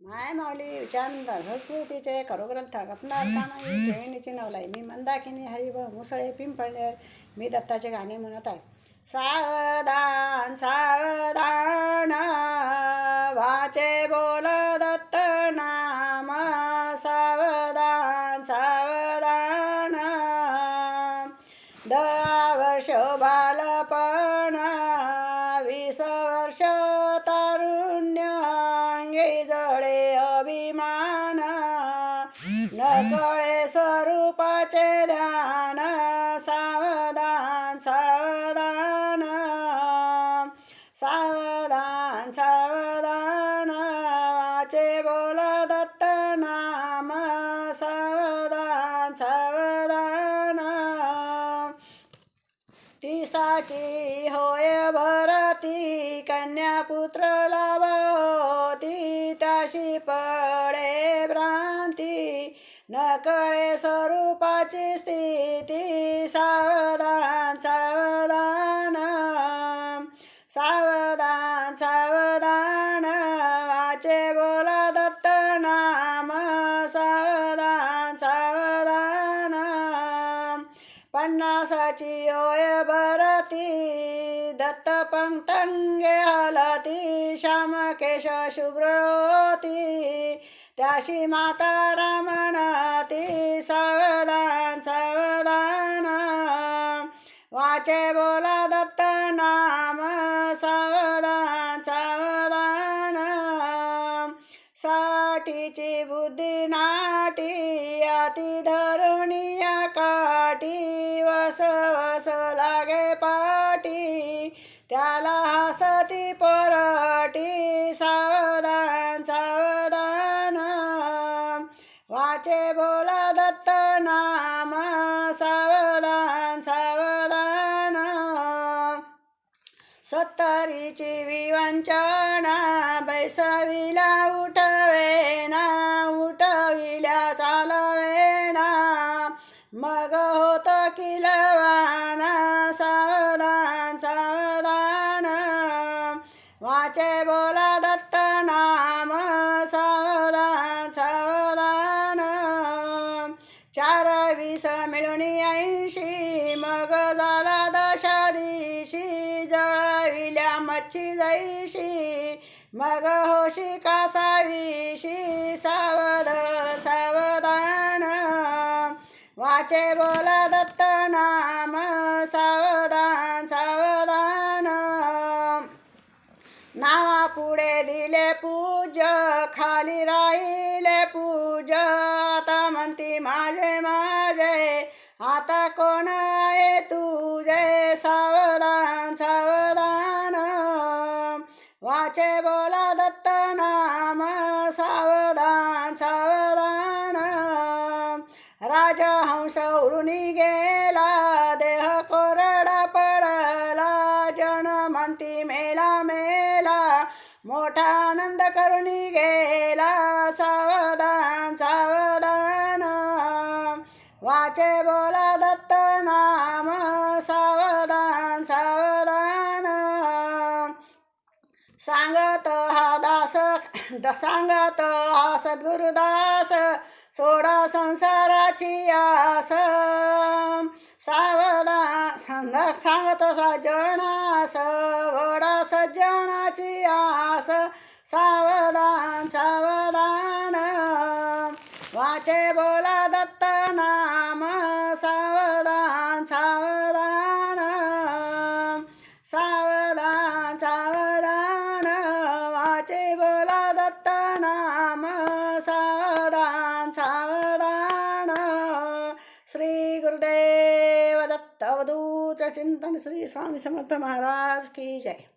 माय माऊली विचारंत संस्कृतीचे करुग्रंथ गपनार कामाई खेळणीची नवलाई. मी मंदाकिनी हरिभ मुसळे पिंपळनेर. मी दत्ताचे गाणे म्हणत आहे. सावधान सावधान वाचे बोल दत्त नाम. सावधान सावधान 10 वर्ष बालपण 20 वर्ष तारुण्य. अंगी जडे अभिमान नकळे स्वरूपाचे ध्यान. सावधान सावधान सावधान सावधान वाचे बोल दत्त नाम. सावधान सावधान तिसाची होय भरती कन्या पुत्र लाभती. त्याशी पडे भ्रांती नकळे स्वरूपाची स्थिती. सावधान सावधान सावधान सावधान वाचे बोला दत्त नाम. सावधान सावधान 50ची होय भरती दत्त पंक्तंगे हलती. श्याम केश शुभ्र होती त्याशी माता रमणती. सावधान सावधान वाचे बोला दत्त नाम. सावधान सावधान साठीची बुद्धी नाटी अति धरुणीया काठी. वस वस लागे पाटी त्याला हसती परटी. सावधान सावधान वाचे बोला दत्त नाम. सावधान सावधान 70ची विवंचना बैसविला उठवेना. उठविल्या चालवेना मग होत किलवाना. सावधान सावधान वाचे बोला दत्त नाम. सावधान सावधान 4-20 मिळून 80 मग झाला दशा दिशी. जळविल्या मच्छी जैशी मग होशी कासाविशी. सावध सावधान वाचे बोला दत्त नाम. सावधान सावधान नावा पुढे दिले पूज्य खाली राहिले पूज्य. आता म्हणती माझे माझे आता कोण आहे तुझे. सावधान सावधान वाचे बोला दत्त नाम. सावधान सावधान राजहंस उडून गेला देह कोरडा पडला. जन म्हणती मेला मेला मोठा आनंद करून गेला. सावधान सावधान वाचे बोला दत्त नाम. सावधान सावधान सांगत हा दास सांगत हा सद्गुरुदास. सोडा संसाराची आस. सावधान सांगत सज्जनास वडा सज्जनाची आस. सावधान सावधान वाचे बोला दत्त नाम. सावधान सावधान सावधान सावधान वाचे बोला दत्त नाम. सावधान सावधान श्री गुरुदेव दत्त अवधूत चिंतन श्री स्वामी समर्थ महाराज की जय.